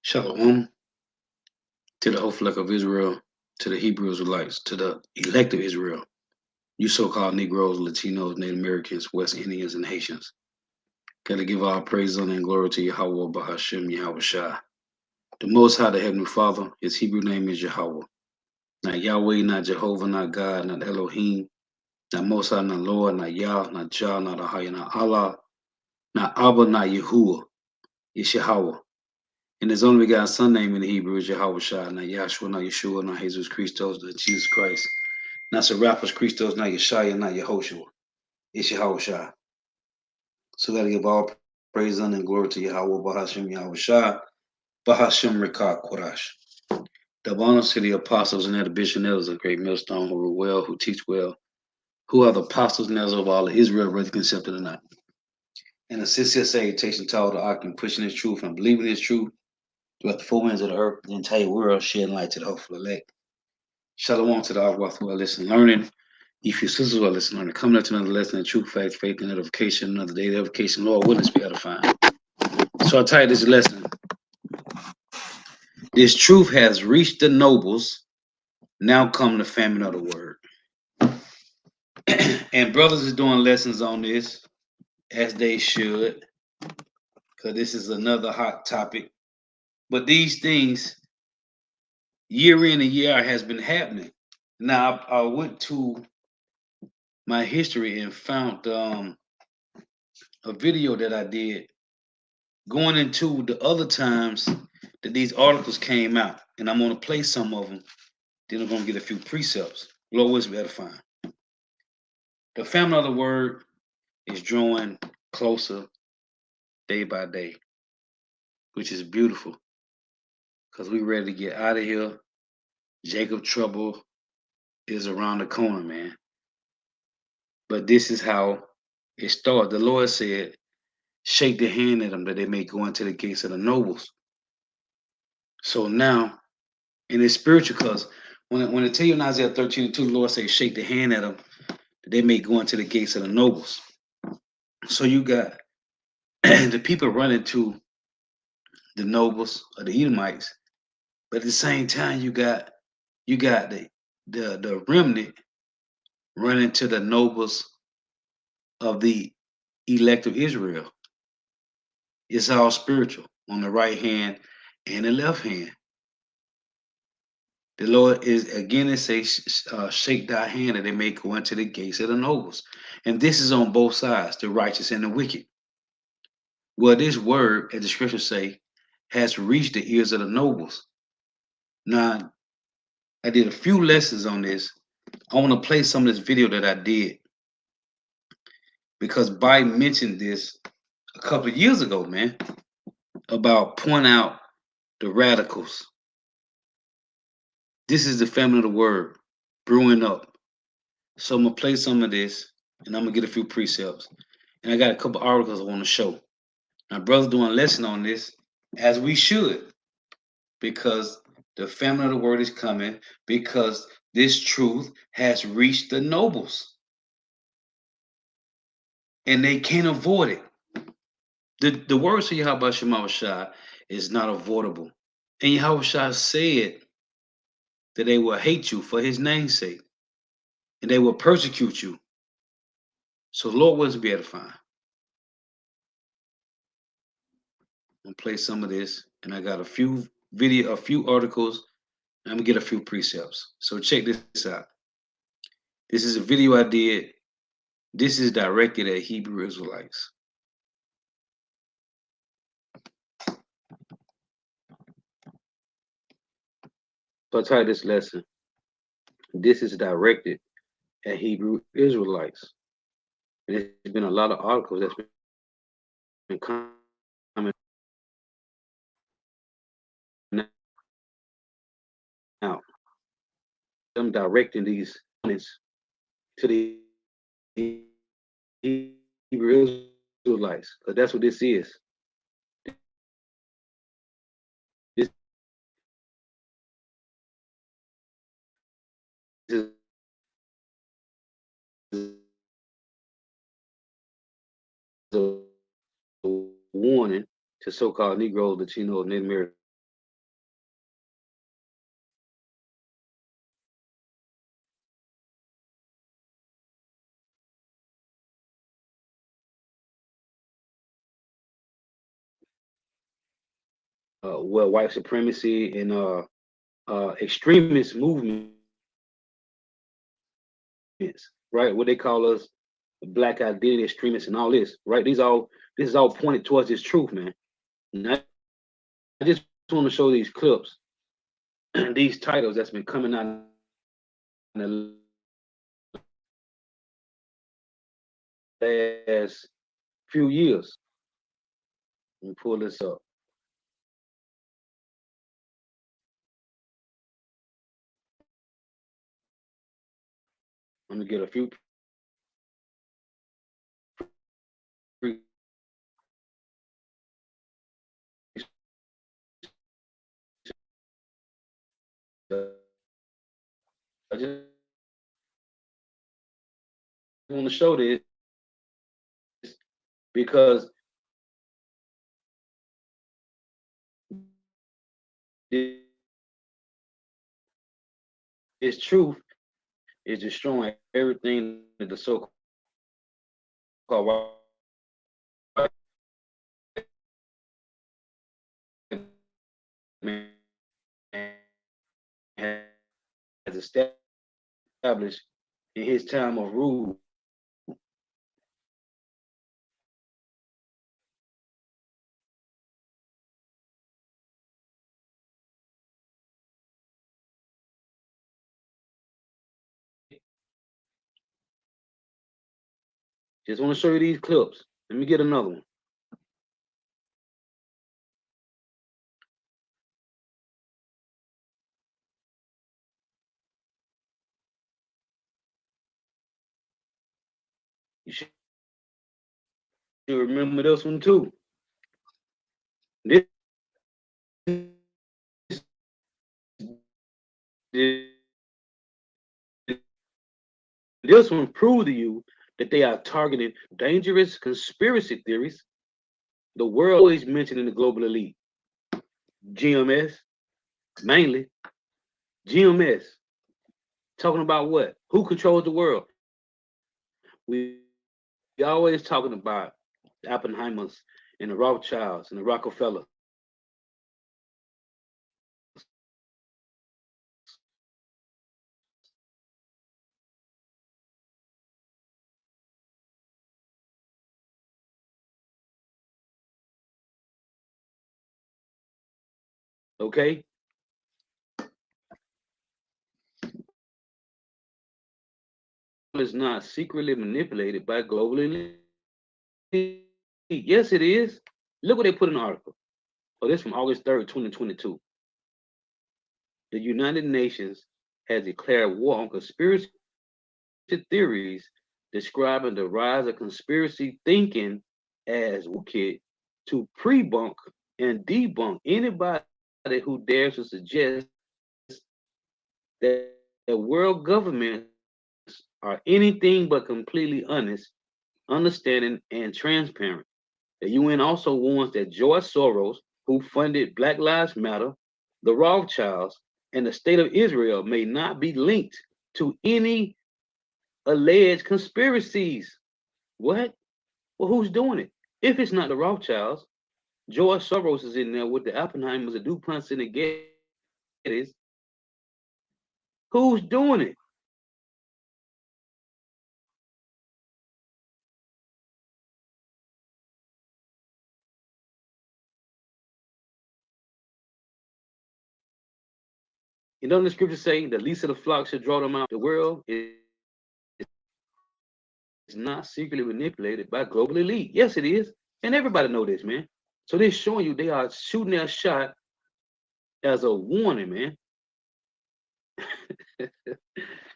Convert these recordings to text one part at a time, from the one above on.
Shalom to the whole flock of Israel, to the Hebrew Israelites, to the elect of Israel, you so-called Negroes, Latinos, Native Americans, West Indians, and Haitians. Gotta give all praise, honor, and glory to Yahweh, Bahashem, Yahweh Shai. The Most High, the Heavenly Father, his Hebrew name is Yahweh. Not Yahweh, not Jehovah, not God, not Elohim, not Most High, not Lord, not Yah, not Jah, not Ahaya, not Allah, not Abba, not Yahuwah. It's Yahweh. And his only begotten son name in the Hebrew is Yahweh Shai, not Yahshua, not Yeshua, not Jesus Christos, not Jesus Christ, not Serapis Christos, not Yeshaya, not Yehoshua. It's Yahweh Shai. So gotta give all praise, honor, and glory to Yahweh, Bahashem, Yahweh Shai, Bahashem, Rekah, Korash. Double honors to the apostles and the bishop and elders of great millstone who rule well, who teach well, who are the apostles and elders of all of Israel, whether concepted or not. And assist your salutation to all the octane, pushing his truth and believing his truth throughout the four winds of the earth, the entire world, shedding light to the hopeful elect. Shalom to the Agwath who are listening, learning. If your sisters who are listening, learning, coming up to another lesson of truth, faith, and edification, another day of edification, Lord, witness be edifying. So I titled this lesson, This Truth Has Reached the Nobles, Now Come the Famine of the Word. And brothers is doing lessons on this, as they should, because this is another hot topic. But these things, year in and year out, has been happening. Now, I went to my history and found a video that I did going into the other times that these articles came out. And I'm going to play some of them. Then I'm going to get a few precepts. Lord wills be edifying. The famine of the word is drawing closer day by day, which is beautiful because we're ready to get out of here. Jacob trouble is around the corner, man. But this is how it started. The Lord said, shake the hand at them that they may go into the gates of the nobles. So now, and it's spiritual because when it tell you in Isaiah 13:2, the Lord says, shake the hand at them that they may go into the gates of the nobles. So you got the people running to the nobles or the Edomites, but at the same time you got the remnant running to the nobles of the elect of Israel. It's all spiritual on the right hand and the left hand. The Lord is again, it says, shake thy hand that they may go into the gates of the nobles. And this is on both sides, the righteous and the wicked. Well, this word, as the scriptures say, has reached the ears of the nobles. Now, I did a few lessons on this. I want to play some of this video that I did because Biden mentioned this a couple of years ago, man, about pointing out the radicals. This is the famine of the word brewing up. So I'm gonna play some of this, and I'm gonna get a few precepts, and I got a couple articles I want to show. My brother's doing a lesson on this, as we should, because the famine of the word is coming, because this truth has reached the nobles, and they can't avoid it. The words of Yahweh Shema Shai is not avoidable. And Yahweh Shai said that they will hate you for his name's sake, and they will persecute you. So the Lord will be edifying. I'm gonna play some of this, and I got a few articles, and I'm gonna get a few precepts. So check this out. This is a video I did. This is directed at Hebrew Israelites. So I titled this lesson, this is directed at Hebrew Israelites. And there's been a lot of articles that's been coming out. I'm directing these comments to the Hebrew Israelites, because that's what this is. This is a warning to so-called Negroes, Latinos, Native Americans, well, white supremacy and extremist movements, right? What they call us, black identity extremists and all this, right? This is all pointed towards this truth, man. And I just want to show these clips, these titles that's been coming out in the last few years. Let me pull this up. Let me get a few. I just want to show this because this truth is destroying everything that the so-called white man has established in his time of rule. Just want to show you these clips. Let me get another one. You should remember this one too. This this one proves to you that they are targeting dangerous conspiracy theories. The world always mentioning the global elite, GMS, mainly GMS. Talking about what? Who controls the world? We always talking about the Oppenheimers and the Rothschilds and the Rockefellers. Okay, is not secretly manipulated by global elite. Yes, it is. Look what they put in the article. Oh, this from August 3rd, 2022. The United Nations has declared war on conspiracy theories, describing the rise of conspiracy thinking as kit to pre-bunk and debunk anybody who dares to suggest that world governments are anything but completely honest, understanding, and transparent. The UN also warns that George Soros, who funded Black Lives Matter, the Rothschilds, and the State of Israel, may not be linked to any alleged conspiracies. What? Well, who's doing it? If it's not the Rothschilds, George Soros is in there with the Oppenheimers, the DuPonts, and the Gettys. Who's doing it? You know, the scripture say the least of the flock should draw them out. The world is not secretly manipulated by global elite. Yes, it is, and everybody know this, man. So they're showing you they are shooting their shot as a warning, man.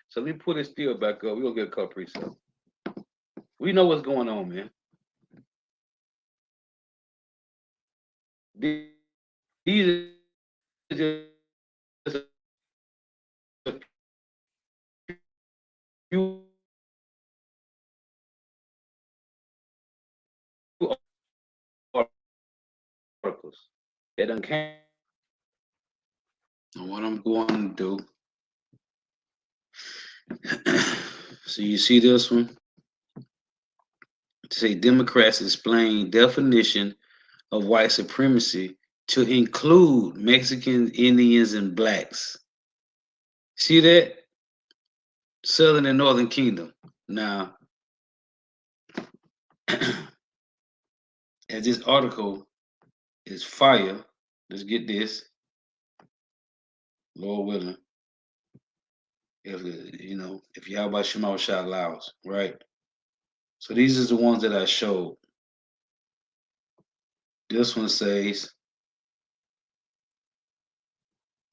So let me put this still back up. We're gonna get a couple precepts. We know what's going on, man. These are just a few articles that done came. And what I'm going to do. So you see this one? Say Democrats explain definition of white supremacy to include Mexicans, Indians, and blacks. See that? Southern and Northern Kingdom. Now, as this article is fire, let's get this. Lord willing, if Yahweh Shema Shah allows, right? So these are the ones that I showed. This one says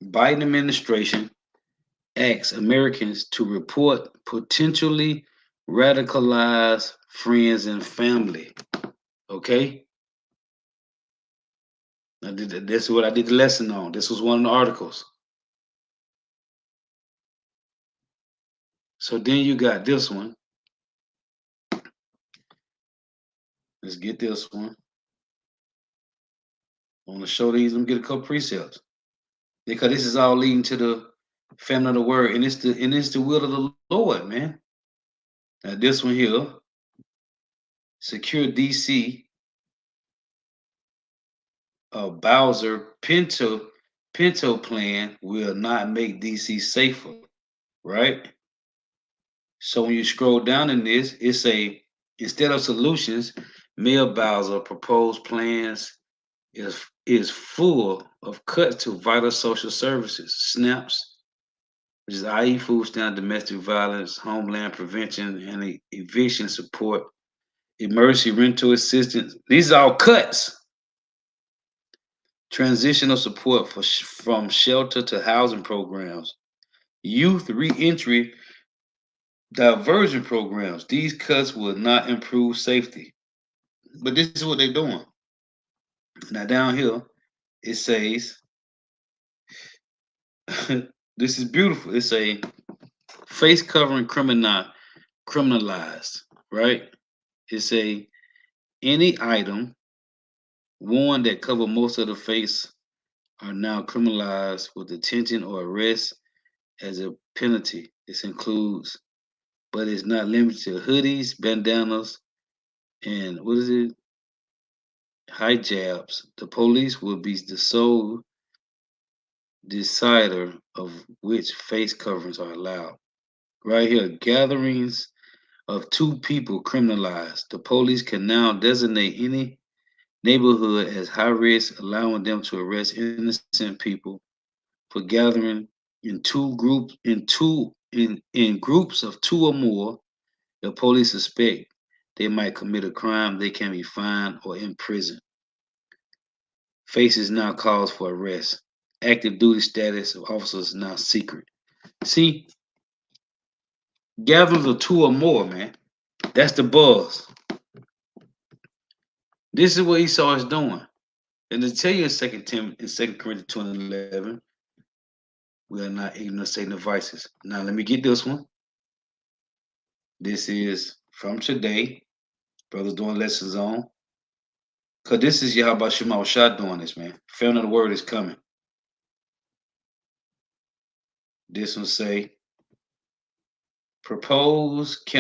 Biden administration asks Americans to report potentially radicalized friends and family. Okay? This is what I did the lesson on. This was one of the articles. So then you got this one. Let's get this one. I want to show these. Let me get a couple precepts. Because this is all leading to the family of the word. And it's the will of the Lord, man. Now this one here, secure DC Bowser Pinto plan will not make DC safer, right? So when you scroll down in this, it's instead of solutions, Mayor Bowser proposed plans is full of cuts to vital social services, SNAPs, which is i.e. food stamp, domestic violence, homeland prevention, and eviction support, emergency rental assistance. These are all cuts. Transitional support from shelter to housing programs, youth reentry diversion programs. These cuts will not improve safety. But this is what they're doing. Now down here, it says, this is beautiful. It's a face covering criminalized, right? It's any item worn that cover most of the face are now criminalized with detention or arrest as a penalty. This includes, but it's not limited to hoodies, bandanas, and what is it? Hijabs. The police will be the sole decider of which face coverings are allowed. Right here, gatherings of two people criminalized. The police can now designate any neighborhood as high risk, allowing them to arrest innocent people for gathering in groups of two or more. The police suspect they might commit a crime, they can be fined or imprisoned. Faces now calls for arrest. Active duty status of officers now secret. See, gatherings of two or more, man. That's the buzz. This is what Esau is doing. And to tell you in 2 Corinthians 2:11, we are not ignorant of Satan's devices. Now let me get this one. This is from today. Brothers doing lessons on. Because this is Yahweh Shema Shah doing this, man. Family of the word is coming. This one say, proposed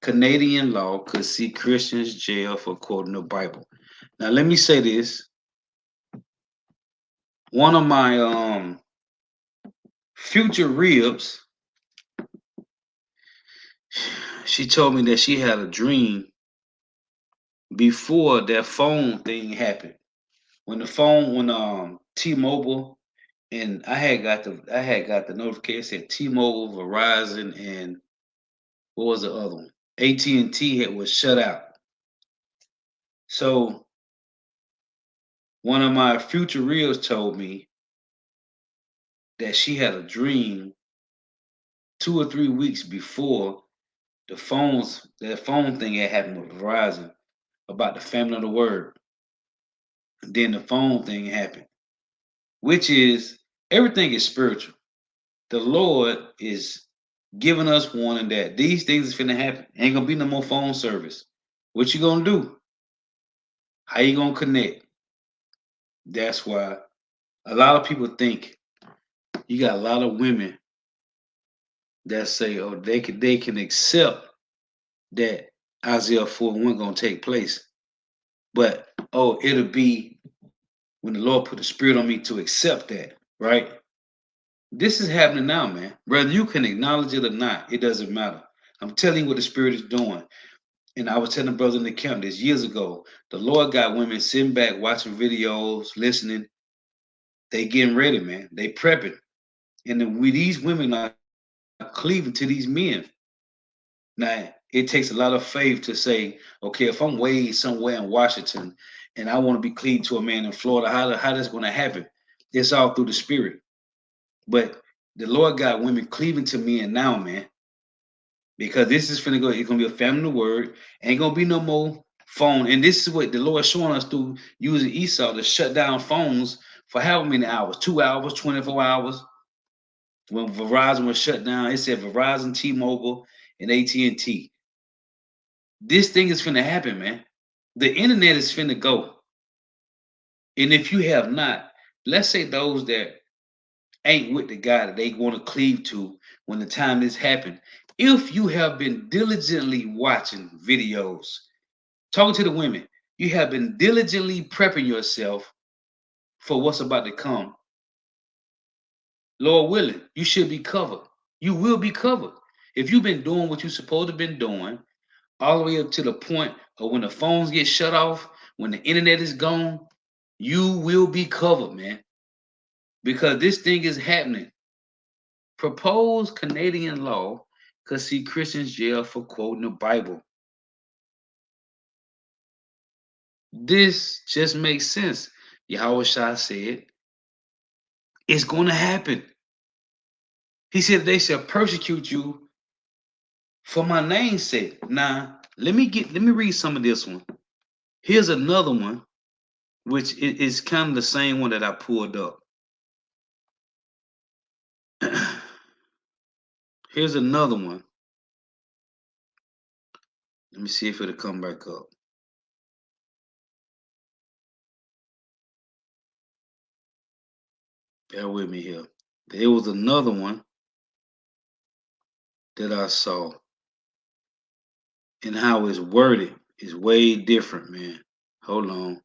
Canadian law could see Christians jail for quoting the Bible. Now let me say this. One of my future ribs, she told me that she had a dream before that phone thing happened. When T-Mobile, and I had got the notification, it said T-Mobile, Verizon, and what was the other one? AT&T was shut out. So one of my future reels told me that she had a dream 2 or 3 weeks before that phone thing had happened with Verizon about the family of the word. Then the phone thing happened, which is everything is spiritual. The Lord is giving us warning that these things is finna happen. Ain't gonna be no more phone service. What you gonna do? How you gonna connect? That's why a lot of people think you got a lot of women that say, oh, they can accept that Isaiah 4:1 gonna take place, but oh, it'll be when the Lord put the spirit on me to accept that, right? This is happening now, man. Whether you can acknowledge it or not, it doesn't matter. I'm telling you what the spirit is doing. And I was telling brothers in the camp this years ago. The Lord got women sitting back, watching videos, listening. They getting ready, man. They prepping. And then these women are cleaving to these men. Now, it takes a lot of faith to say, okay, if I'm way somewhere in Washington and I want to be cleaved to a man in Florida, how that's going to happen? It's all through the spirit. But the Lord got women cleaving to men now, man, because this is finna go. It's gonna be a family of the word. Ain't gonna be no more phone. And this is what the Lord showing us through using Esau to shut down phones for how many hours? 2 hours, 24 hours. When Verizon was shut down, it said Verizon, T-Mobile, and AT&T. This thing is finna happen, man. The internet is finna go. And if you have not, let's say those that ain't with the guy that they want to cleave to when the time this happened. If you have been diligently watching videos, talking to the women, you have been diligently prepping yourself for what's about to come. Lord willing, you should be covered. You will be covered. If you've been doing what you're supposed to have been doing, all the way up to the point of when the phones get shut off, when the internet is gone, you will be covered, man. Because this thing is happening. Proposed Canadian law could see Christians jailed for quoting the Bible. This just makes sense. Yahweh Shah said, it's going to happen. He said they shall persecute you for my name's sake. Now, let me read some of this one. Here's another one, which is kind of the same one that I pulled up. Here's another one. Let me see if it'll come back up. Bear with me here. There was another one that I saw, and how it's worded is way different, man. Hold on.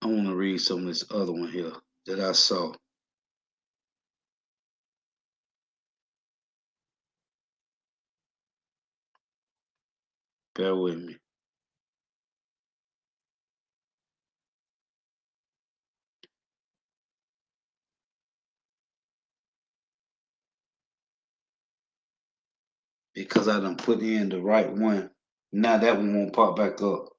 I want to read some of this other one here that I saw. Bear with me. Because I done put in the right one. Now that one won't pop back up.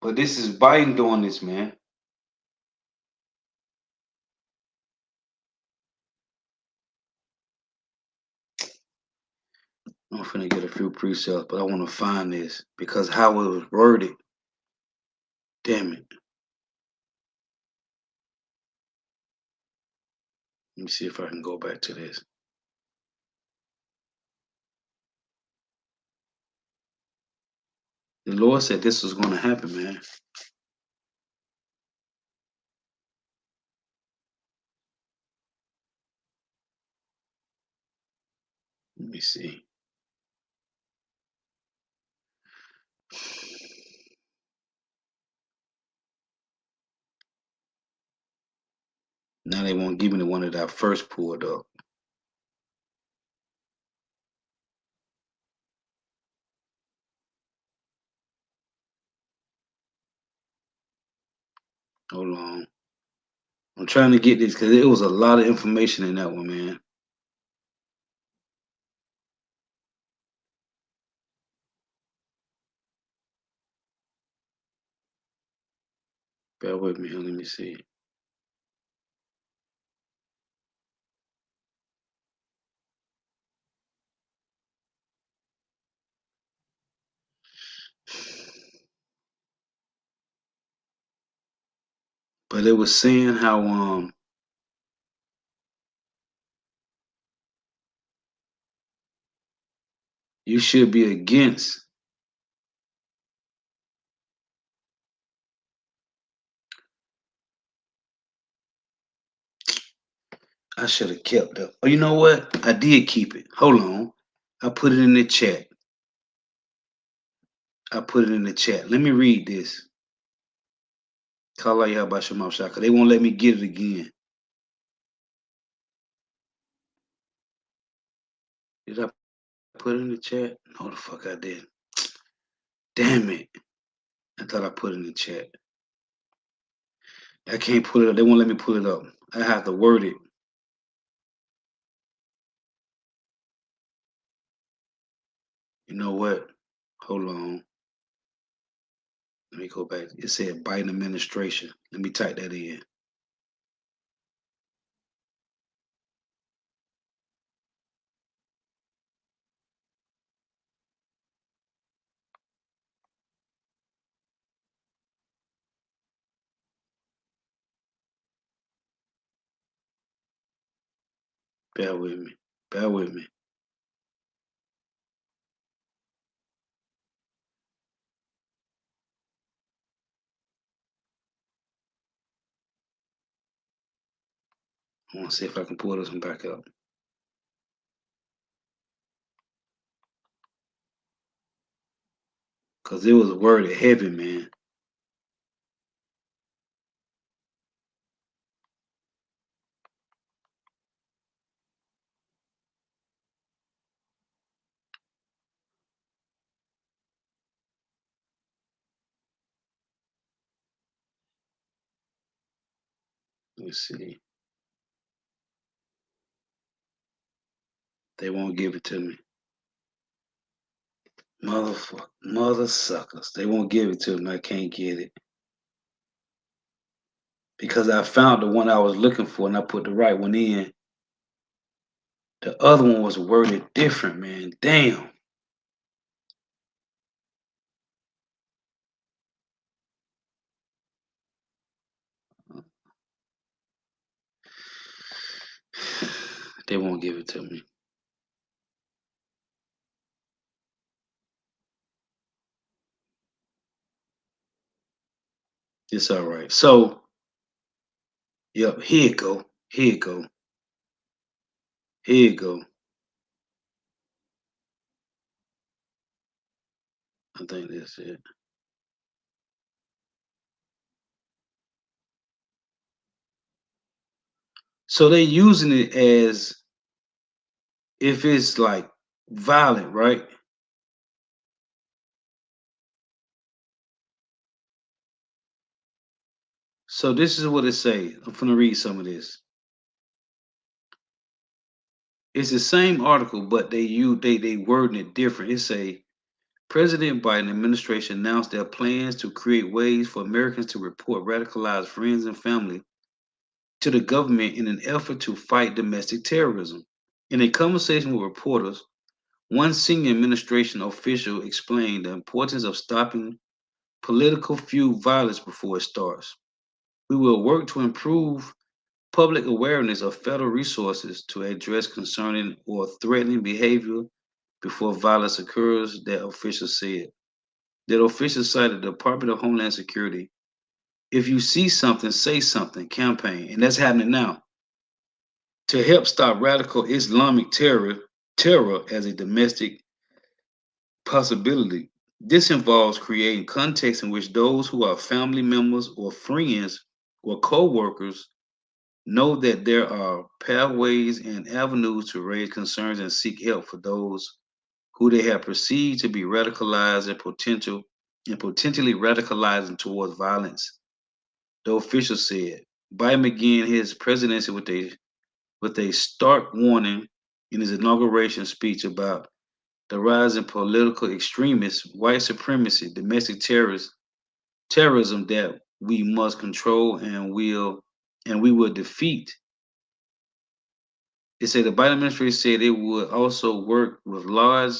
But this is Biden doing this, man. I'm finna get a few precepts, but I want to find this because how it was worded. Damn it. Let me see if I can go back to this. The Lord said this was going to happen, man. Let me see. Now they won't give me the one that I first pulled up. Hold on. I'm trying to get this because it was a lot of information in that one, man. Bear with me here. Let me see. But it was saying how you should be against I should have kept it. Oh, you know what? I did keep it. Hold on. I put it in the chat. I put it in the chat. Let me read this. Call out about Shemam Shaka. They won't let me get it again. Did I put it in the chat? No, the fuck I did. Damn it. I thought I put it in the chat. I can't pull it up. They won't let me pull it up. I have to word it. You know what? Hold on. Let me go back. It said Biden administration. Let me type that in. Bear with me. Bear with me. I want to see if I can pull this one back up. Because it was worded heavy, man. Let me see. They won't give it to me. Mother suckers. They won't give it to me. I can't get it. Because I found the one I was looking for and I put the right one in. The other one was worded different, man. Damn. They won't give it to me. It's all right. So, yep, here you go. Here you go. Here you go. I think that's it. So they using it as if it's like violent, right? So this is what it say. I'm gonna read some of this. It's the same article, but they wording it different. It say President Biden administration announced their plans to create ways for Americans to report radicalized friends and family to the government in an effort to fight domestic terrorism. In a conversation with reporters, one senior administration official explained the importance of stopping political fueled violence before it starts. We will work to improve public awareness of federal resources to address concerning or threatening behavior before violence occurs, that official said. That official cited the Department of Homeland Security. If you see something, say something campaign, and that's happening now to help stop radical Islamic terror as a domestic possibility. This involves creating context in which those who are family members or friends or co-workers know that there are pathways and avenues to raise concerns and seek help for those who they have perceived to be radicalized and potentially radicalizing towards violence. The official said Biden began his presidency with a stark warning in his inauguration speech about the rise in political extremists, white supremacy, domestic terrorism that we must control and we will defeat. It said the Biden administration said it would also work with large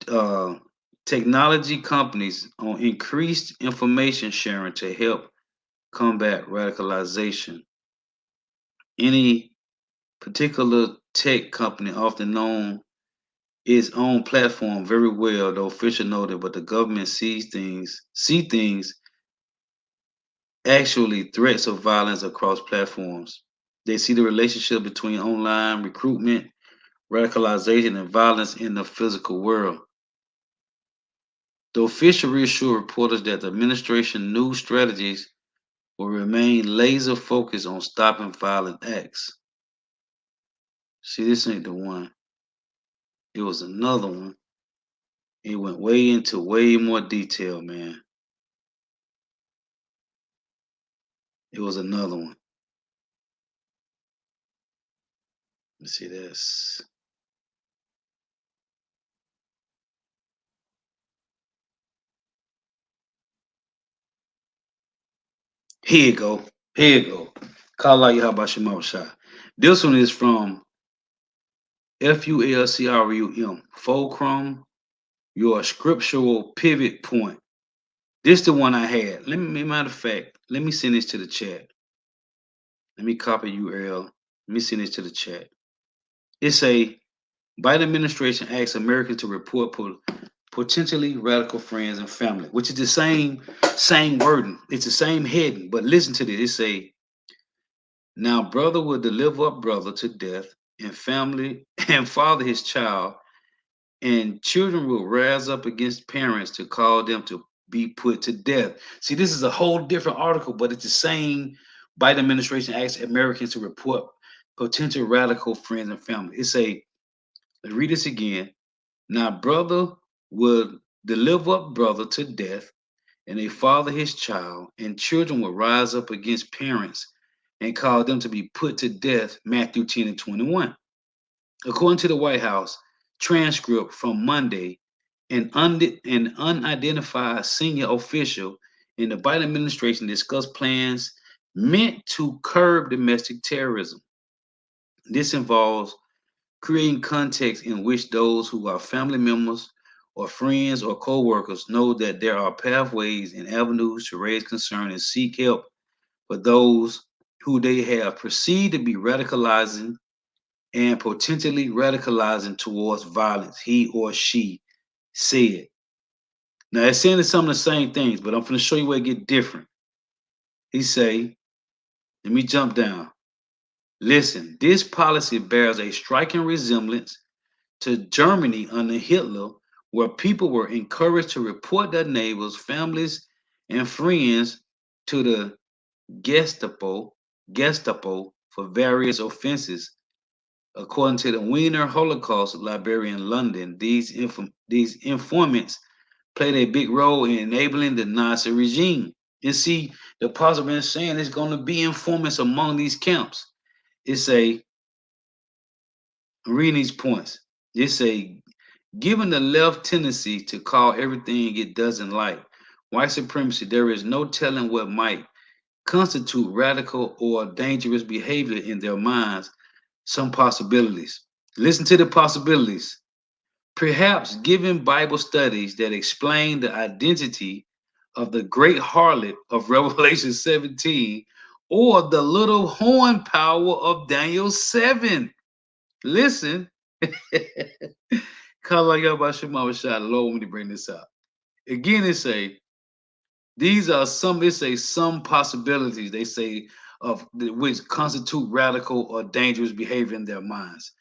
uh, technology companies on increased information sharing to help combat radicalization. Any particular tech company, often known its own platform very well, the official noted, but the government see things actually threats of violence across platforms. They see the relationship between online recruitment, radicalization, and violence in the physical world. The official reassured reporters that the administration new strategies will remain laser focused on stopping violent acts. See, this ain't the one. It was another one. It went way into way more detail, man. It was another one. Let's see this. Here you go. Here you go. Call out Yahabashim Shah. This one is from Fulcrum, Fulcrum, your scriptural pivot point. This the one I had. Matter of fact, let me send this to the chat. Let me copy URL. Let me send this to the chat. It's a Biden administration asks Americans to report potentially radical friends and family, which is the same wording. It's the same heading, but listen to this. It say, now brother will deliver up brother to death, and family and father his child, and children will rise up against parents to call them to be put to death. See, this is a whole different article, but it's the same. Biden administration asks Americans to report potential radical friends and family. It's a let's read this again. Now, brother will deliver up brother to death, and a father his child, and children will rise up against parents and cause them to be put to death. Matthew 10 and 21. According to the White House transcript from Monday, an unidentified senior official in the Biden administration discussed plans meant to curb domestic terrorism. This involves creating context in which those who are family members or friends or co-workers know that there are pathways and avenues to raise concern and seek help for those who they have perceived to be radicalizing and potentially radicalizing towards violence, he or she said. Now it's saying some of the same things, but I'm going to show you where it get different. He say, let me jump down. Listen, this policy bears a striking resemblance to Germany under Hitler, where people were encouraged to report their neighbors, families, and friends to the Gestapo for various offenses. According to the Wiener Holocaust Library in London, these informants played a big role in enabling the Nazi regime. You see, the apostle been saying there's going to be informants among these camps. It's a reading these points. It's a given the left tendency to call everything it doesn't like white supremacy, there is no telling what might constitute radical or dangerous behavior in their minds. Some possibilities. Listen to the possibilities. Perhaps given Bible studies that explain the identity of the great harlot of Revelation 17 or the little horn power of Daniel 7. Listen. Kala Yabashima Shah, the Lord want me to bring this out. Again, it say these are some. It say some possibilities. They say of which constitute radical or dangerous behavior in their minds.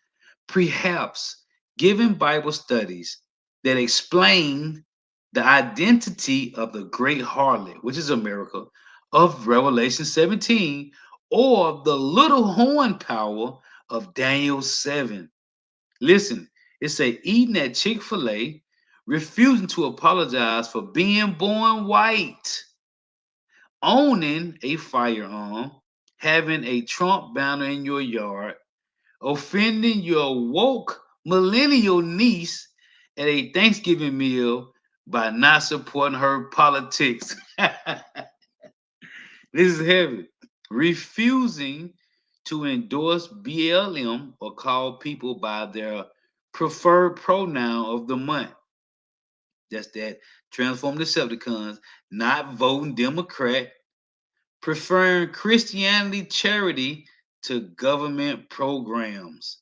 Perhaps given Bible studies that explain the identity of the great harlot, which is America, of Revelation 17, or the little horn power of Daniel 7. Listen, it say eating at Chick-fil-A, refusing to apologize for being born white, owning a firearm, having a Trump banner in your yard, offending your woke millennial niece at a Thanksgiving meal by not supporting her politics. This is heavy. Refusing to endorse BLM or call people by their preferred pronoun of the month. That's that transform Decepticons, not voting Democrat, preferring Christianity charity to government programs.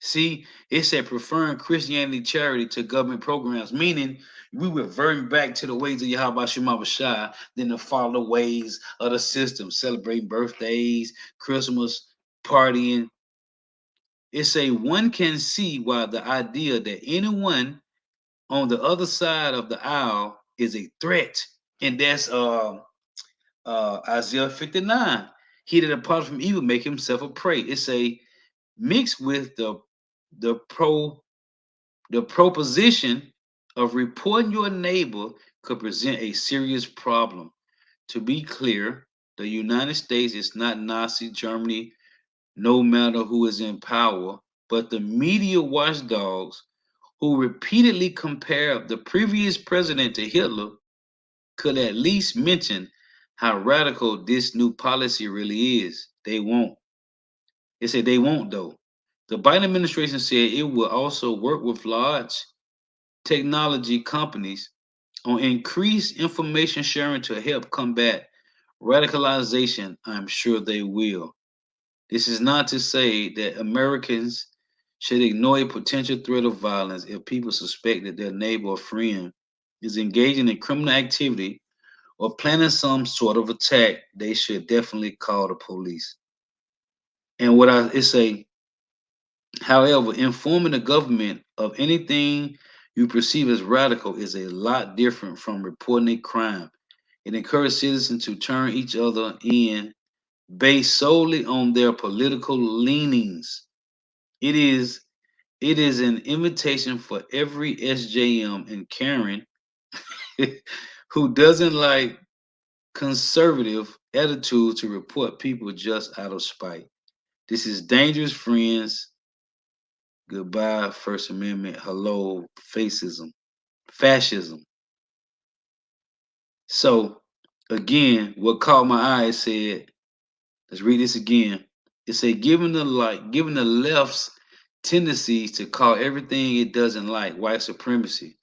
See, it said preferring Christianity charity to government programs, meaning we reverting back to the ways of Yahweh Shema Shai than to follow the ways of the system, celebrating birthdays, Christmas, partying. It's a one can see why the idea that anyone on the other side of the aisle is a threat. And that's Isaiah 59. He that departed from evil make himself a prey. It's a mixed with the pro the proposition of reporting your neighbor could present a serious problem. To be clear, the United States is not Nazi Germany, no matter who is in power, but the media watchdogs who repeatedly compare the previous president to Hitler could at least mention how radical this new policy really is. They won't. They say they won't, though. The Biden administration said it will also work with large technology companies on increased information sharing to help combat radicalization. I'm sure they will. This is not to say that Americans should ignore a potential threat of violence if people suspect that their neighbor or friend is engaging in criminal activity or planning some sort of attack. They should definitely call the police. And what I it say, however, informing the government of anything you perceive as radical is a lot different from reporting a crime. It encourages citizens to turn each other in based solely on their political leanings. It is it is an invitation for every SJM and Karen who doesn't like conservative attitude to report people just out of spite. This is dangerous, friends. Goodbye, First Amendment. Hello, fascism. So, again, what caught my eye said, let's read this again. It said, given the left's tendencies to call everything it doesn't like white supremacy,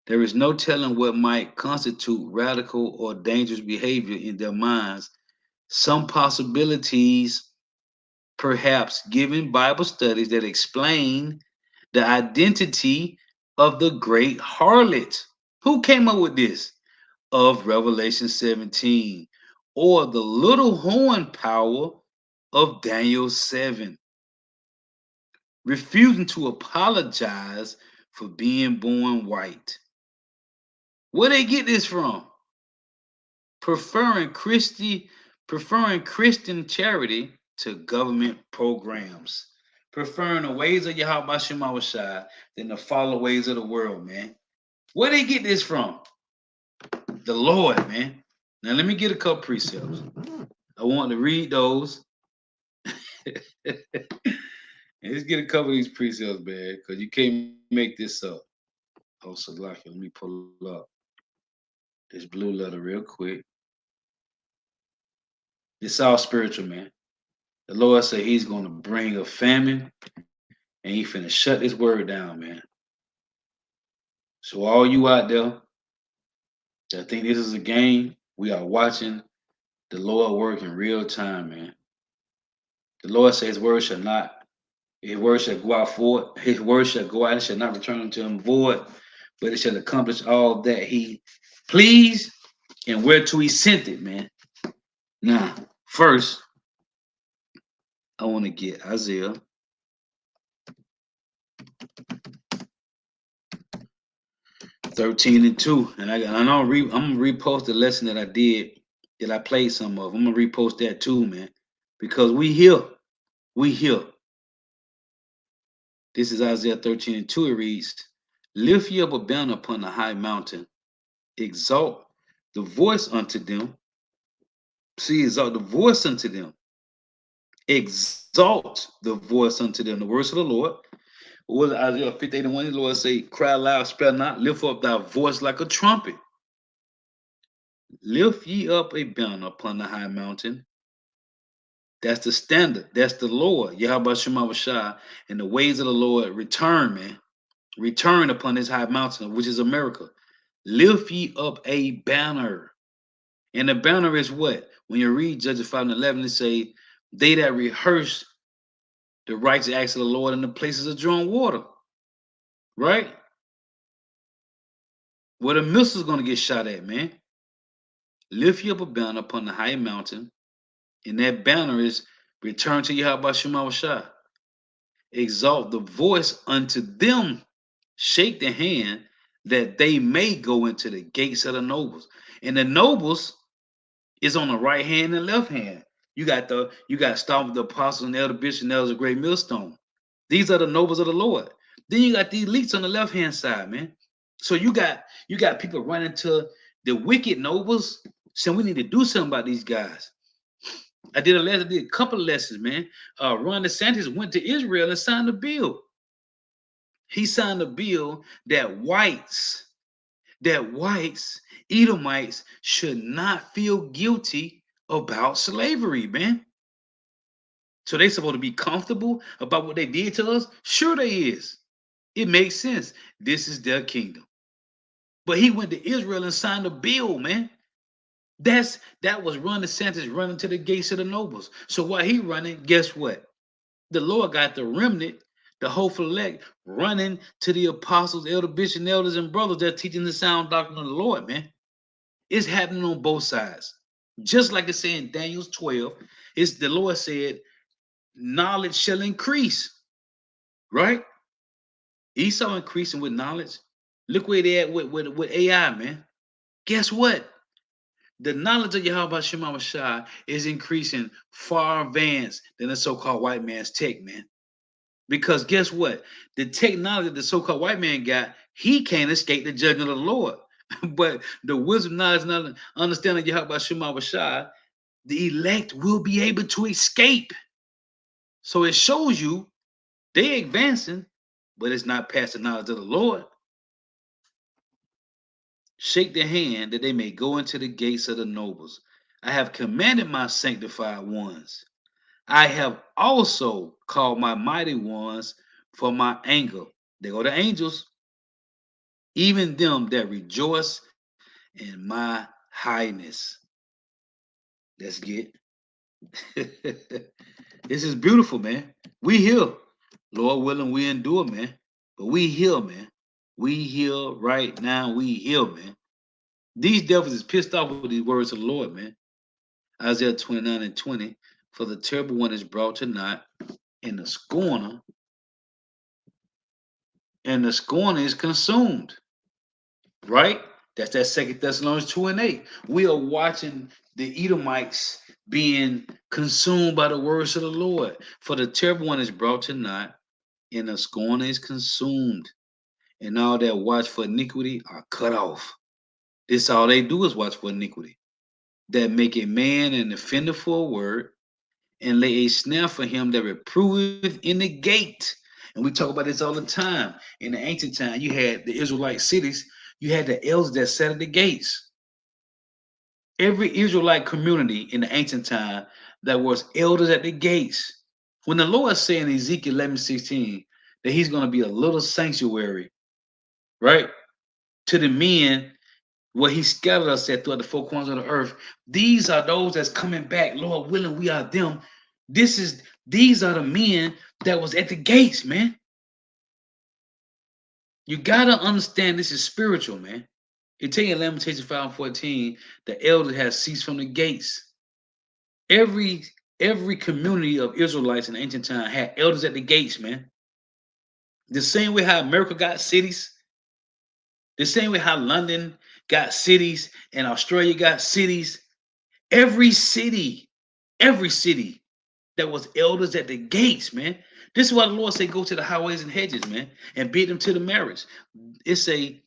there is no telling what might constitute radical or dangerous behavior in their minds. Some possibilities, perhaps given Bible studies that explain the identity of the great harlot. Who came up with this? Of Revelation 17, or the little horn power of Daniel 7, refusing to apologize for being born white. Where they get this from? Preferring preferring Christian charity to government programs. Preferring the ways of Yahweh Shai than to follow the ways of the world, man. Where they get this from? The Lord, man. Now let me get a couple precepts. I want to read those. And let's get a couple of these precepts, man, because you can't make this up. Oh, Salaki, let me pull up this blue letter real quick. It's all spiritual, man. The Lord said He's going to bring a famine, and He finna shut this word down, man. So all you out there that think this is a game, we are watching the Lord work in real time, man. The Lord says His word shall not, His word shall go out forward, His word shall go out and shall not return unto Him void, but it shall accomplish all that He pleased and whereto He sent it, man. Now, first, I want to get Isaiah 13 and 2. And I'm gonna repost the lesson that I did, that I played some of. I'm gonna repost that too, man. Because we here. We here. This is Isaiah 13 and 2. It reads, Lift ye up a banner upon the high mountain, exalt the voice unto them. See, exalt the voice unto them. Exalt the voice unto them. The words of the Lord. What was Isaiah 58 and 1? The Lord say, Cry loud, spare not, lift up thy voice like a trumpet. Lift ye up a banner upon the high mountain. That's the standard. That's the Lord. Yahweh Shema Shai. And the ways of the Lord return, man. Return upon this high mountain, which is America. Lift ye up a banner. And the banner is what? When you read Judges 5 and 11, it say, they that rehearse the righteous acts of the Lord in the places of drawing water. Right? Where the missile's going to get shot at, man. Lift you up a banner upon the high mountain. And that banner is Return to Yahweh Shema Shah. Exalt the voice unto them. Shake the hand that they may go into the gates of the nobles. And the nobles is on the right hand and left hand. You got start with the apostles and elder bishops and elders of great millstone. These are the nobles of the Lord. Then you got the elites on the left hand side, man. So you got people running to the wicked nobles saying we need to do something about these guys. I did a couple of lessons, man. Ron DeSantis went to Israel and signed a bill. He signed a bill that whites, Edomites should not feel guilty about slavery, man. So they supposed to be comfortable about what they did to us? Sure they is. It makes sense. This is their kingdom. But he went to Israel and signed a bill, man. That was Ron DeSantis running to the gates of the nobles. So while he running, guess what? The Lord got the remnant, the hopeful elect, running to the apostles, elder bishops, elders, and brothers that are teaching the sound doctrine of the Lord, man. It's happening on both sides. Just like it said in Daniel 12, it's the Lord said, knowledge shall increase, right? Esau increasing with knowledge. Look where they at with AI, man. Guess what? The knowledge of Yahweh Shema Shai is increasing far advanced than the so-called white man's tech, man. Because guess what? The technology that the so-called white man got, he can't escape the judgment of the Lord. But the wisdom, knowledge, and understanding of Yahweh Shema Shai, the elect will be able to escape. So it shows you they're advancing, but it's not past the knowledge of the Lord. Shake their hand that they may go into the gates of the nobles. I have commanded my sanctified ones. I have also called my mighty ones for my anger. They go the angels, even them that rejoice in my highness. Let's get. This is beautiful, man. We here. Lord willing, we endure, man. But we here, man. We here right now. We here, man. These devils is pissed off with these words of the Lord, man. Isaiah 29 and 20. For the terrible one is brought to naught, and the scorner is consumed. Right? That's that Second Thessalonians 2 and 8. We are watching the Edomites being consumed by the words of the Lord. For the terrible one is brought to naught, and the scorner is consumed, and all that watch for iniquity are cut off. This all they do is watch for iniquity. That make a man an offender for a word, and lay a snare for him that reproveth in the gate. And we talk about this all the time. In the ancient time, you had the Israelite cities, you had the elders that sat at the gates. Every Israelite community in the ancient time, there was elders at the gates. When the Lord said in Ezekiel 11:16 that he's going to be a little sanctuary, right, to the men where he scattered us at throughout the four corners of the earth, these are those that's coming back. Lord willing, we are them. These are the men that was at the gates, man. You gotta understand this is spiritual, man. It tell you in Lamentations 5:14, the elder has ceased from the gates. Every every community of Israelites in ancient time had elders at the gates, man. The same way how America got cities, the same way how London got cities and Australia got cities. Every city, every city that was elders at the gates, man. This is why the Lord say, go to the highways and hedges, man, and bid them to the marriage. It's a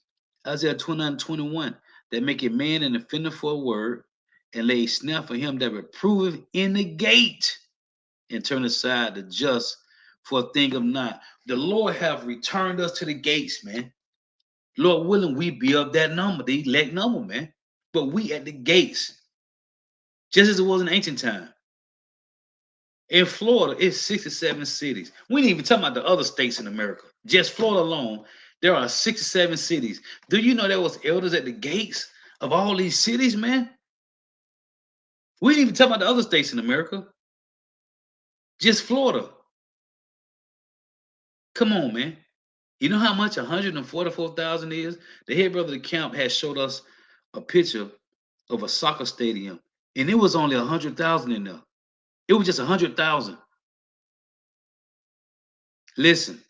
Isaiah 29:21 that make a man an offender for a word, and lay a snare for him that reproveth in the gate, and turn aside the just for a thing of naught. The Lord have returned us to the gates, man. Lord willing, we be of that number, the elect number, man. But we at the gates, just as it was in ancient time. In Florida, it's 67 cities. We ain't even talking about the other states in America. Just Florida alone, there are 67 cities. Do you know there was elders at the gates of all these cities, man? We ain't even talking about the other states in America. Just Florida. Come on, man. You know how much 144,000 is? The head brother of the camp has showed us a picture of a soccer stadium, and it was only 100,000 in there. It was just 100,000. Listen,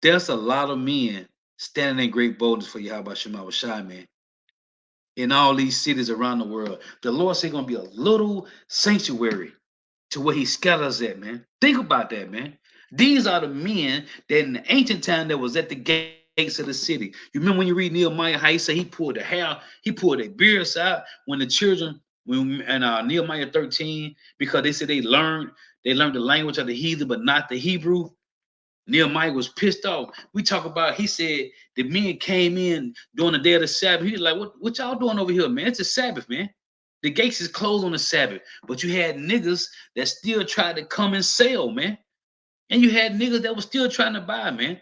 there's a lot of men standing in great boldness for Yahweh Shema Shai, man, in all these cities around the world. The Lord said going to be a little sanctuary to where he scatters at, man. Think about that, man. These are the men that in the ancient time that was at the gates of the city. You remember when you read Nehemiah, how he said he pulled the hair, he pulled their beards out when the children, when and Nehemiah 13, because they said they learned the language of the heathen, but not the Hebrew. Nehemiah was pissed off. We talk about, he said the men came in during the day of the Sabbath. He was like, what y'all doing over here, man? It's a Sabbath, man. The gates is closed on the Sabbath. But you had niggas that still tried to come and sell, man. And you had niggas that was still trying to buy, man.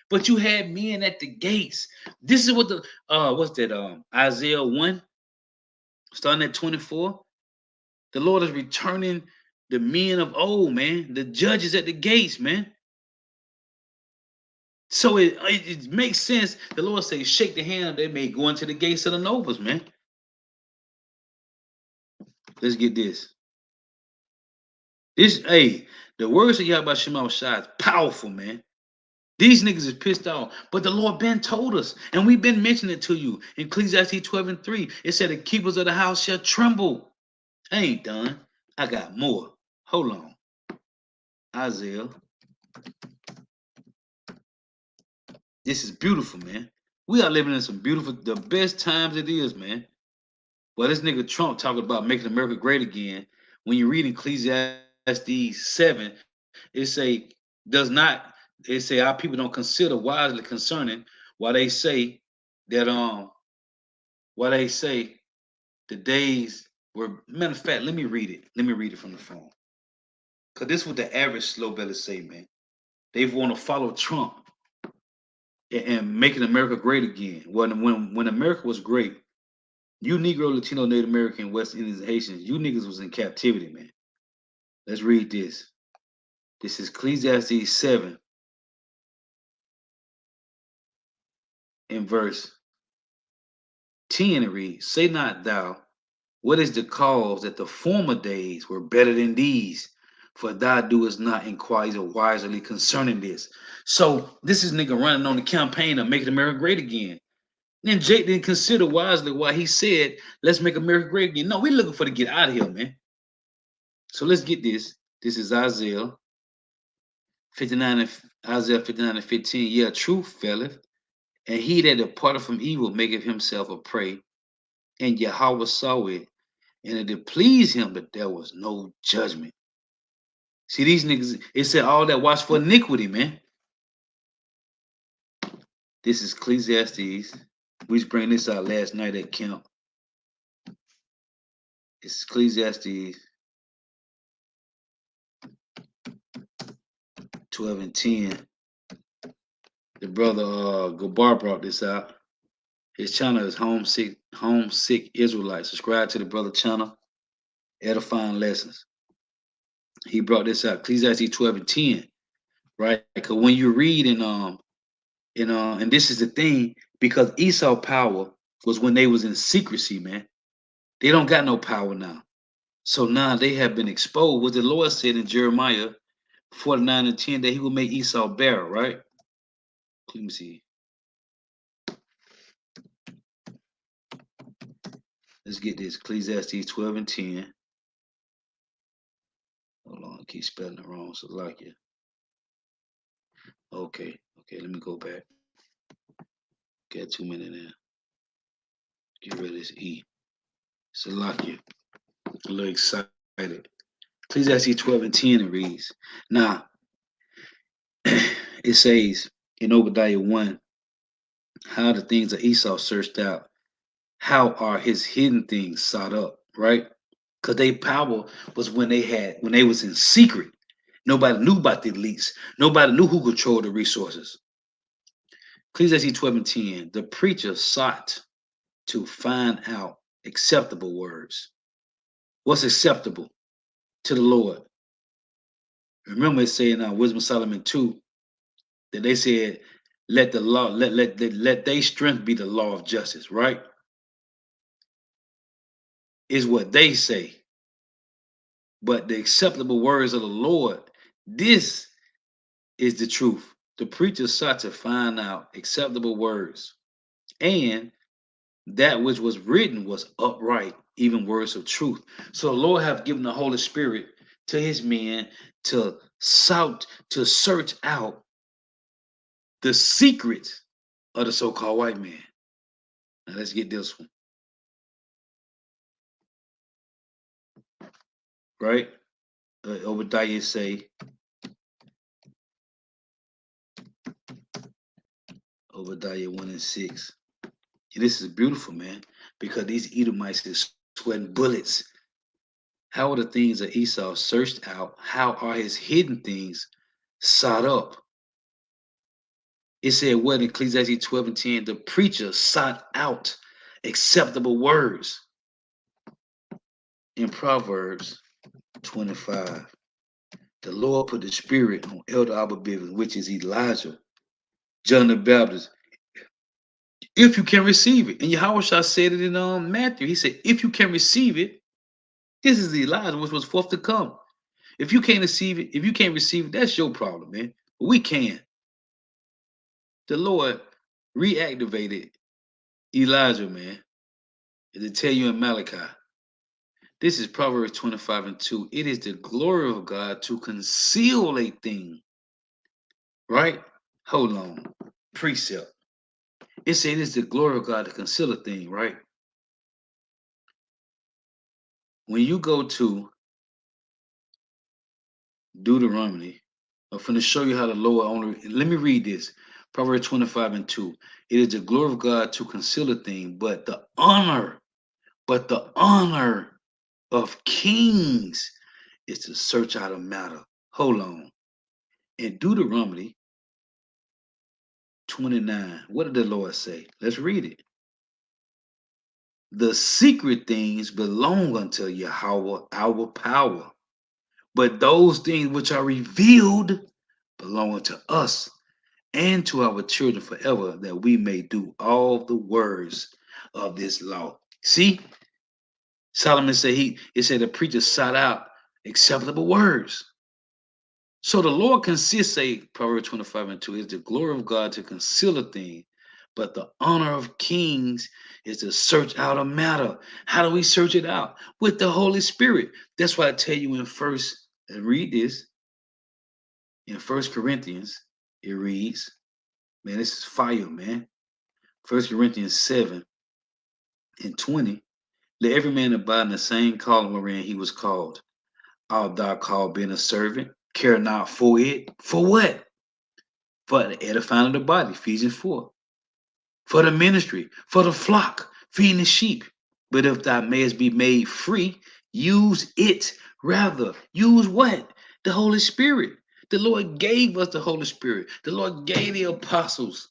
But you had men at the gates. This is what the what's that? Isaiah 1, starting at 24. The Lord is returning the men of old, man, the judges at the gates, man. So it makes sense. The Lord says, shake the hand, they may go into the gates of the nobles, man. Let's get this. Hey, the words of Yahweh Shema Shai is powerful, man. These niggas is pissed off. But the Lord been told us, and we've been mentioning it to you. In Ecclesiastes 12 and 3, it said the keepers of the house shall tremble. I ain't done. I got more. Hold on. Isaiah. This is beautiful, man. We are living in some beautiful, the best times it is, man. Well, this nigga Trump talking about making America great again. When you read Ecclesiastes 7, it say does not. It say our people don't consider wisely concerning why they say that why they say the days were. Matter of fact, let me read it. Let me read it from the phone. Cause this is what the average slow belly say, man. They want to follow Trump and making America great again. When America was great, you Negro, Latino, Native American, West Indians, and Haitians, you niggas was in captivity, man. Let's read this. This is Ecclesiastes 7 in verse 10. It reads, say not thou, what is the cause that the former days were better than these? For thou doest not inquire wisely concerning this. So this is nigga running on the campaign of making America great again. Then Jake didn't consider wisely why he said, let's make America great again. No, we're looking for to get out of here, man. So let's get this. This is Isaiah 59 and Isaiah 59 and 15. Yeah, truth faileth, and he that departed from evil maketh himself a prey. And Yahweh saw it, and it did please him that there was no judgment. See, these niggas, it said all that watch for iniquity, man. This is Ecclesiastes. We just bring this out last night at camp. It's Ecclesiastes 12 and 10. The brother Gabar brought this out. His channel is Homesick Israelites. Subscribe to the brother channel, edifying lessons. He brought this out, Ecclesiastes 12 and 10, right? Because when you read and this is the thing, because Esau power was when they was in secrecy, man. They don't got no power now. So now they have been exposed. What the Lord said in Jeremiah 49 and 10 that he will make Esau barren, right? Let me see. Let's get this. Ecclesiastes 12 and 10. Hold on, I keep spelling it wrong, so like it. Okay, let me go back. Got 2 minutes in. Get rid of this E. Salakia. A little excited. Ecclesiastes 12 and 10 it reads. Now, it says in Obadiah 1, how the things of Esau searched out, how are his hidden things sought up, right? Because their power was when they was in secret. Nobody knew about the elites. Nobody knew who controlled the resources. Ecclesiastes 12 and 10, the preacher sought to find out acceptable words. What's acceptable to the Lord? Remember it saying Wisdom of Solomon 2 that they said, let the law, let their strength be the law of justice, right? Is what they say. but the acceptable words of the Lord. This is the truth. The preacher sought to find out acceptable words, and that which was written was upright, even words of truth. So the Lord have given the Holy Spirit to his men to search out the secrets of the so-called white man. Now let's get this one, right? Obadiah say, Obadiah 1 and 6. And this is beautiful, man, because these Edomites is sweating bullets. How are the things of Esau searched out? How are his hidden things sought up? It said what in Ecclesiastes 12 and 10? The preacher sought out acceptable words. In Proverbs 25, the Lord put the spirit on Elder Abba Bivens, which is Elijah, John the Baptist, if you can receive it. And Yahushua said it in Matthew. He said, if you can receive it, this is Elijah, which was forth to come. If you can't receive it, that's your problem, man. But we can. The Lord reactivated Elijah, man. To tell you in Malachi. This is Proverbs 25 and 2. It is the glory of God to conceal a thing. Right? Hold on. Precept. It said it is the glory of God to conceal a thing, right? When you go to Deuteronomy, I'm going to show you how the Lord only. Let me read this. Proverbs 25 and 2. It is the glory of God to conceal a thing, but the honor of kings is to search out a matter. Hold on. In Deuteronomy 29, what did the Lord say? Let's read it. The secret things belong unto Yahweh, our power, but those things which are revealed belong unto us and to our children forever, that we may do all the words of this law. See, Solomon said it said the preacher sought out acceptable words. So the Lord consists, say Proverbs 25 and 2, is the glory of God to conceal a thing, but the honor of kings is to search out a matter. How do we search it out? With the Holy Spirit. That's why I tell you in read this, in First Corinthians, it reads, man, this is fire, man. First Corinthians 7 and 20, let every man abide in the same calling wherein he was called. Art thou called being a servant? Care not for it. For what? For the edifying of the body, Ephesians 4. For the ministry, for the flock, feeding the sheep. But if thou mayest be made free, use it. Rather, use what? The Holy Spirit. The Lord gave us the Holy Spirit. The Lord gave the apostles,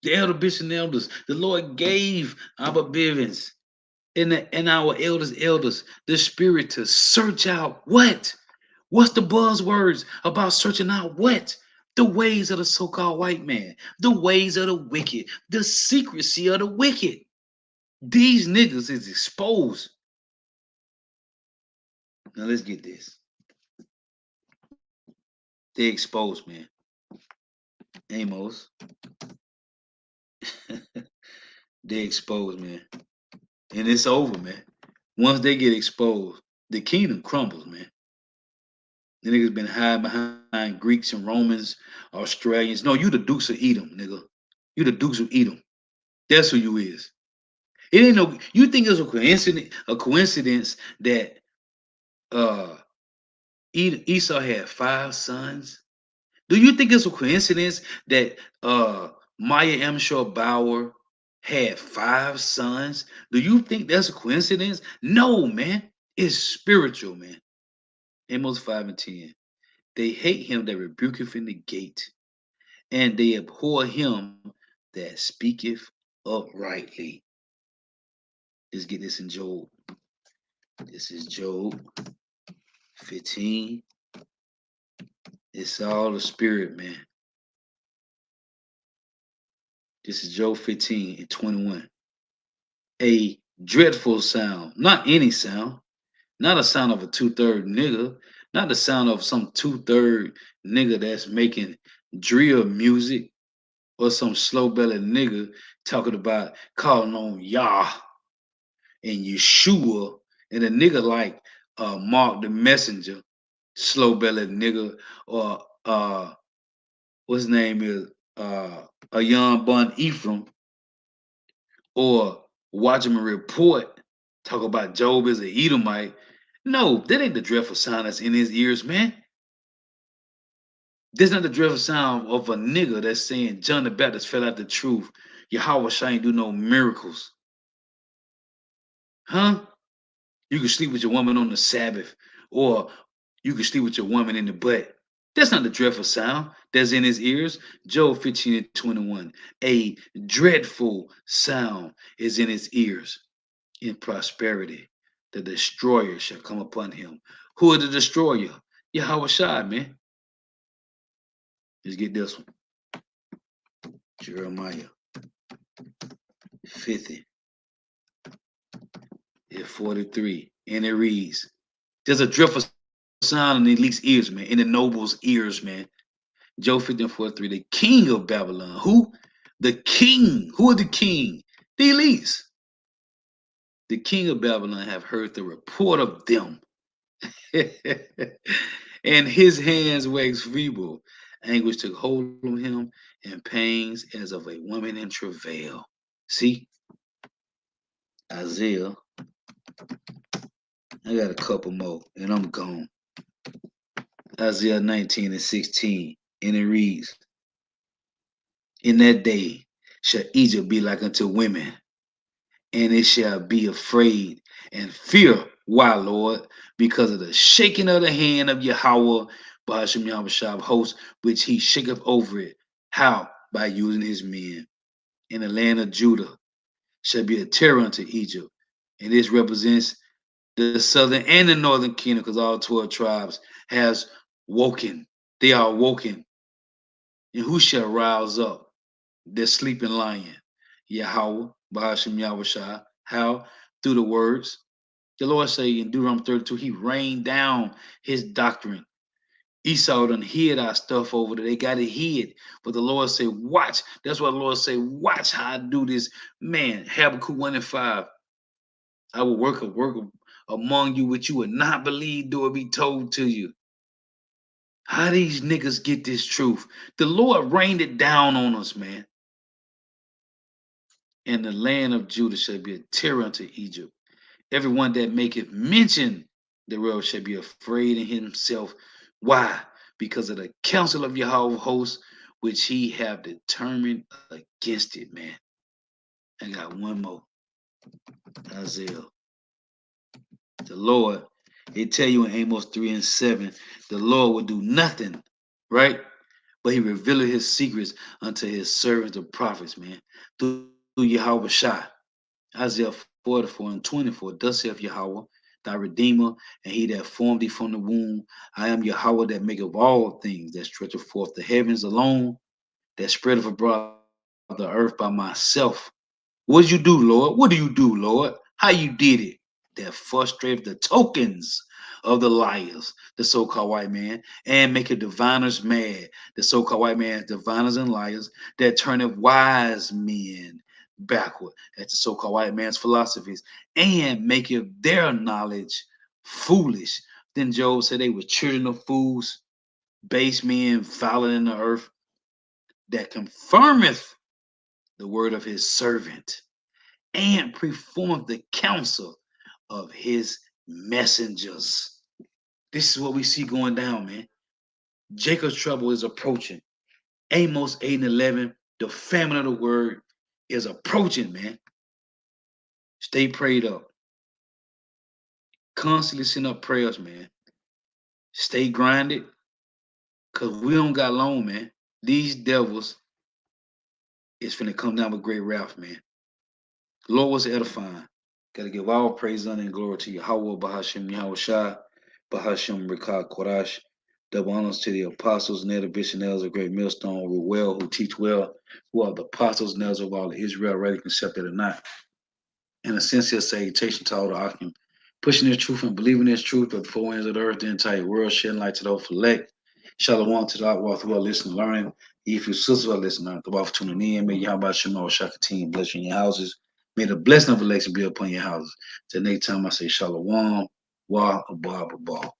the elder bishops and elders. The Lord gave our Bivens and our elders the Spirit to search out what? What's the buzzwords about searching out what? The ways of the so-called white man, the ways of the wicked, the secrecy of the wicked. These niggas is exposed. Now let's get this. They exposed, man. Amos. They exposed, man. And it's over, man. Once they get exposed, the kingdom crumbles, man. The niggas been hiding behind Greeks and Romans, Australians. No, you the Dukes of Edom, nigga. You the Dukes of Edom. That's who you is. It ain't no. You think it's a coincidence? A coincidence that Esau had 5 sons? Do you think it's a coincidence that Maya Amshar Bauer had 5 sons? Do you think that's a coincidence? No, man. It's spiritual, man. Amos 5 and 10. They hate him that rebuketh in the gate, and they abhor him that speaketh uprightly. Let's get this in Job. This is Job 15. It's all the spirit, man. This is Job 15 and 21. A dreadful sound, not any sound, Not a sound of a two-third nigga, not the sound of some two-third nigga that's making drill music or some slow-bellied nigga talking about calling on Yah and Yeshua and a nigga like Mark the Messenger, slow-bellied nigga, or what's his name is a young Bun Ephraim, or watch him report, talk about Job as an Edomite. No, that ain't the dreadful sound that's in his ears, man. This not the dreadful sound of a nigga that's saying John the Baptist fell out the truth. Yahweh Shai ain't do no miracles. Huh? You can sleep with your woman on the Sabbath, or you can sleep with your woman in the butt. That's not the dreadful sound that's in his ears. Job 15 and 21. A dreadful sound is in his ears. In prosperity, the destroyer shall come upon him. Who is the destroyer? Yahweh Shai, man. Let's get this one. Jeremiah 50 and 43. And it reads, there's a dreadful sound in the elite's ears, man, in the noble's ears, man. Job 50 and 43, the king of Babylon. Who? The king. Who is the king? The elites. The king of Babylon have heard the report of them. And his hands waxed feeble. Anguish took hold on him, and pains as of a woman in travail. See, Isaiah, I got a couple more, and I'm gone. Isaiah 19 and 16, and it reads, in that day shall Egypt be like unto women, and it shall be afraid and fear. Why, Lord? Because of the shaking of the hand of Yahweh, Bahashim Yahushua of hosts, which he shaketh over it. How? By using his men. In the land of Judah shall be a terror unto Egypt. And this represents the southern and the northern kingdom, because all 12 tribes has woken. They are woken. And who shall rouse up the sleeping lion? Yahweh, Bahashim Yahushua. How? Through the words. The Lord say in Deuteronomy 32, he rained down his doctrine. Esau done hid our stuff over there. They got it hid. But the Lord say, watch. That's why the Lord say, watch how I do this. Man, Habakkuk 1 and 5. I will work among you which you would not believe, though it be told to you. How these niggas get this truth? The Lord rained it down on us, man. And the land of Judah shall be a terror unto Egypt. Everyone that maketh mention thereof shall be afraid in himself. Why? Because of the counsel of Yahweh hosts, which he have determined against it, man. I got one more. Isaiah. The Lord, they tell you in Amos 3 and 7, the Lord will do nothing, right? But he revealed his secrets unto his servants, the prophets, man. Through Yahweh Shai. Isaiah 44 and 24. Thus saith Yahweh, thy Redeemer, and he that formed thee from the womb. I am Yahweh that maketh all things, that stretcheth forth the heavens alone, that spreadeth abroad the earth by myself. What did you do, Lord? What do you do, Lord? How you did it? That frustrate the tokens of the liars, the so-called white man, and make diviners mad, the so-called white man, diviners and liars, that turneth wise men backward. That's the so-called white man's philosophies, and maketh their knowledge foolish. Then Job said they were children of fools, base men, violent in the earth, that confirmeth the word of his servant, and perform the counsel of his messengers. This is what we see going down, man. Jacob's trouble is approaching. Amos 8 and 11, the famine of the word is approaching, man. Stay prayed up. Constantly send up prayers, man. Stay grinded, because we don't got long, man. These devils is finna come down with great wrath, man. The Lord was edifying. Gotta give all praise, honor, and glory to Yahweh, Bahashim, Yahweh Shai, Bahashim, Rikah, Korash. Double honors to the apostles, and the bishops, and elders of great millstone, who well, who teach well, who are the apostles and elders of all of Israel, ready, accepted or not. And a sincere salutation to all the Akim pushing this truth and believing this truth of the four winds of the earth, the entire world, shedding light to those for elect. Shalom to the outwalk who are listening, learning. If your sisters are listening, the for tuning in. May Yahweh Shema Shaka team bless you in your houses. May the blessing of election be upon your houses. Till next time I say Shalom, Wa Abba Abba.